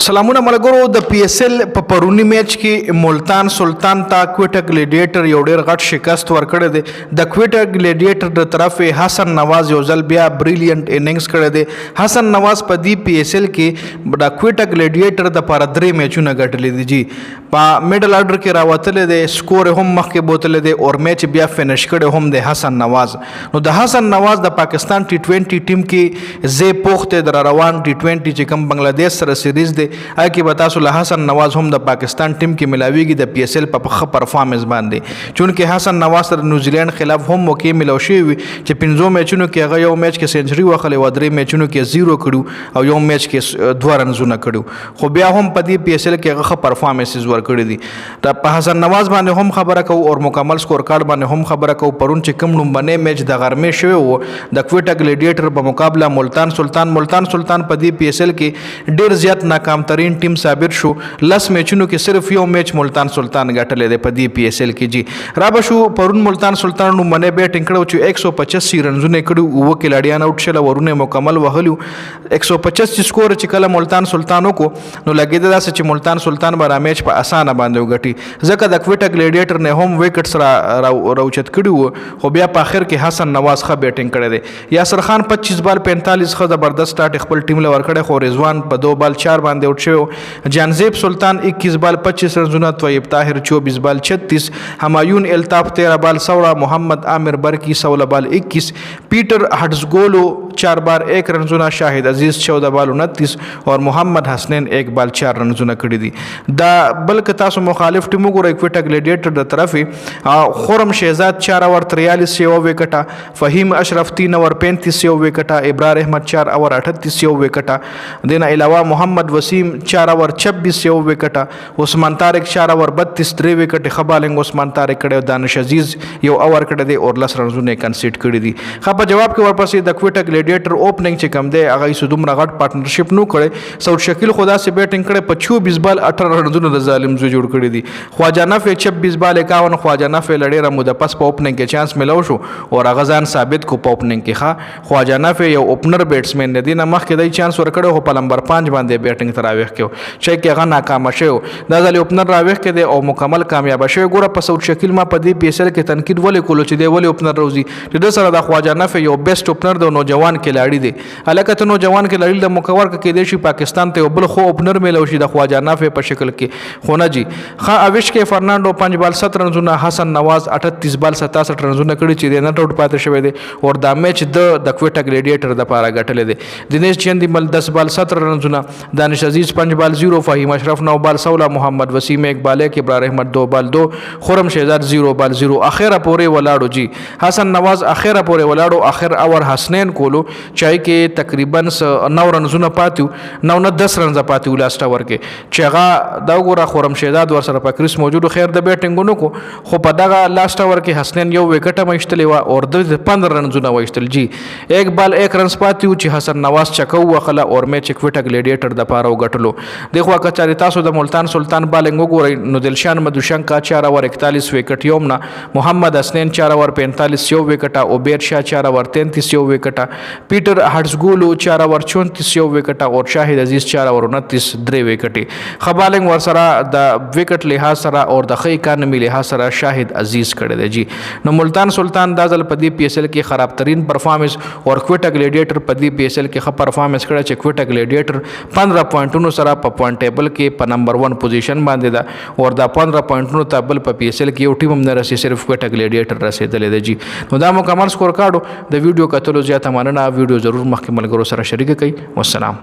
سلامونه ملګرو د پی اس ال په پرونی میچ کې ملتان سلطان ته کوټه ګلیډیټر یو ډیر غټ شکست ورکړی دی. د کوټه ګلیډیټر د طرف حسن نواز یو ځل بیا بریلیانت اننګز کړی دی. حسن نواز په دی پی اس ال کې د کوټه ګلیډیټر د لپاره 3 میچونه ګټلي دي. جی په میډل آرډر کې راوتلی دی، سکور هم مخکې بوتلی دی او میچ بیا فینش کړی هم دی حسن نواز. نو د حسن نواز د پاکستان ټي 20 ټیم کې زی پوخته در روان ټي 20 چې کوم بنگلاديش سره سیریز دی اکی بتا سو حسن نواز هم د پاکستان ټیم کې ملاویږي د پی اس ال په ښه پرفارمنس باندې، چونکه حسن نواز سره نیوزیلند خلاف هم موقع ملو شوی چې 15 میچونو کې هغه یو میچ کې سنچري وخلې و، 3 میچونو کې 0 کړو او یو میچ کې 2 رنزونه کړو، خو بیا هم په دې پی اس ال کې هغه ښه پرفارمنسز ورکړي دي. د حسن نواز باندې هم خبره کو او مکمل سکور کارت باندې هم خبره کو. پرون چې کوم لومبنه میچ د غرمې شوی و د کوټه ګلیډیټر په مقابله ملتان سلطان په دې پی اس ال کې ډیر زیات ناکام ترین ټیم ثابت شو. 10 میچونو کې صرف یو میچ ملتان سلطان ګټلې ده په دې پی اس ال کې. جی را بشو پرون ملتان سلطان نو منه بیټینګ کړو چې 185 رنزونه کړو او کلاډیان اوټ شل ورونه مکمل وهلو. 185 سکور چې کله ملتان سلطانو کو نو لګیدا چې ملتان سلطان به را میچ په اسانه باندې وګټي، ځکه د کوټه ګلیډیټر نه هم وکټ سره راوچت کړو، خو بیا په اخر کې حسن نواز ښه بیټینګ کړی دی. یاسر خان 25 بال 45 ښه زبردست سٹارټ خپل ټیم له ورکړی، خو رضوان په 2 بال 4 باندې اوټ شو. جانزیب سلطان 21 بال 25 رنزونه، طیب طاهر 24 بال 36، همایون الطاف 13 بال 16، محمد عامر برکی 16 بال 21، پیٹر ہٹزگولو 4 بال 1 رنزونه، شاهد عزیز 14 بال 29 اور محمد حسنین 1 بال 4 رنزونه کړي دي. دا بلکې تاسو مخالف ټیم وګورئ کوټه ګلیډیټر د طرفه خرم شهزاد 4 اور 43 یو وکټه، فهیم اشرف 3 اور 35 یو وکټه، ابرار احمد 4 اور 38 یو وکټه، دینه علاوه محمد وسیم 4 اور 26 یو وکټه، عثمان طارق 4 اور 32 3 وکټه، خبالنګ عثمان طارق کړي، دانش عزیز یو اور کړي دي او 10 رنزونه کنسیډ کړي دي. خو په جواب کې ورپسې د کوټه ګلیډیټر اوپننګ چې کم دی هغه سودوم رغټ پارټنرشپ نو کړي. سعود شکیل خدا سے بیټینګ کړي په 24 بال 18 رنزونه د ظالم زو جوړ کړي دي. خواجه نفع 26 بال 51، خواجه نفع لړې را مو د پس په اوپننګ کې چانس ملو شو او هغه ځان ثابت کو په اوپننګ کې. خواجه نفع یو اوپنر بیټسمن دی نه مخکې د چانس ورکړو، خو په نمبر 5 باندې بیټینګ تراویخ کېو چې کې هغه ناکام شو. دا ځل اوپنر راویخ کې دی او مکمل کامیاب شو. ګوره په سعود شکیل ما په دې پی اس ال کې تنقید ولې کولو چې دی ولې اوپنر روزي د سره د خواجه نفع یو بیسټ اوپنر دی، نوجوان کلاړي دی. الکه ته نوجوان کلاړي د مکور کې دی شي پاکستان ته بل خو اوپنر ملو شي د خواجه نفع په شکل کې خو نه. جی خا اویش کې فرناندو 5 بال 7 رنزونه، حسن نواز 38 بال 67 رنزونه کړي چې د نټ آوټ پاتې شوی دی او د میچ د کوټه ګلیډیټر د پاره غټلې دی. دنیش چندی مل 10 بال 17 رنزونه، دانش عزیز 5 بال 0، فهیم اشرف 9 بال 16، محمد وسیم 1 بال 1، ابرار احمد 2 بال 2، خرم شهزاد 0 بال 0. اخره پورې ولاړو. جی حسن نواز اخره پورې ولاړو، اخر اور حسنین کولو چای کې تقریبا 9 رنزونه پاتیو، 10 رنز پاتیو لاست اور کې چې هغه دا وګوره خرم شهزاد ور سره په کریس موجود خیر د بیټینګونو کو، خو په دغه لاست اور کې حسنین یو وکټه مشتلی و او د 15 رنزونه وشتل. جی 1 بال 1 رنز پاتیو چې حسن نواز چکو وخلا اور میچ کوټه ګلیډیټر د پاره وګټلو. دغه کچاري تاسو د ملتان سلطان بالنګ وګورئ نو دلشان مدوشنکا 4 اور 41 وکټ یومنا، محمد حسنین 4 اور 45 یو وکټه، عبیر شاه 4 اور 33 یو وکټه، پیټر هټزګولو 4 اور 34 یو وکټه اور شاهد عزیز 4 اور 29 3 وکټي. خبالنګ ور سره د وکټ لحاظ سره او د خې اکانومي لحاظ سره شاهد عزیز کړی دی. جی نو ملتان سلطان دا ځل په دې پی اس ال کې خراب ترین پرفارمنس اور کوټه ګلیډیټر په دې پی اس ال کې ښه پرفارمنس کړی چې کوټه ګلیډیټر 15 پوینټونو سره په پوینټ ټیبل کې په نمبر 1 پوزیشن باندې ده او دا 15 پوینټونو ته بل په پی اس ال کې یو ټیم هم نه رسي، صرف کوټه ګلیډیټر رسیدلې ده. جی نو دا مکمل سکور کارډو د ویډیو کتلو زیاته مننه. ویډیو ضرور مخکې ملګرو سره شریک کړئ. والسلام.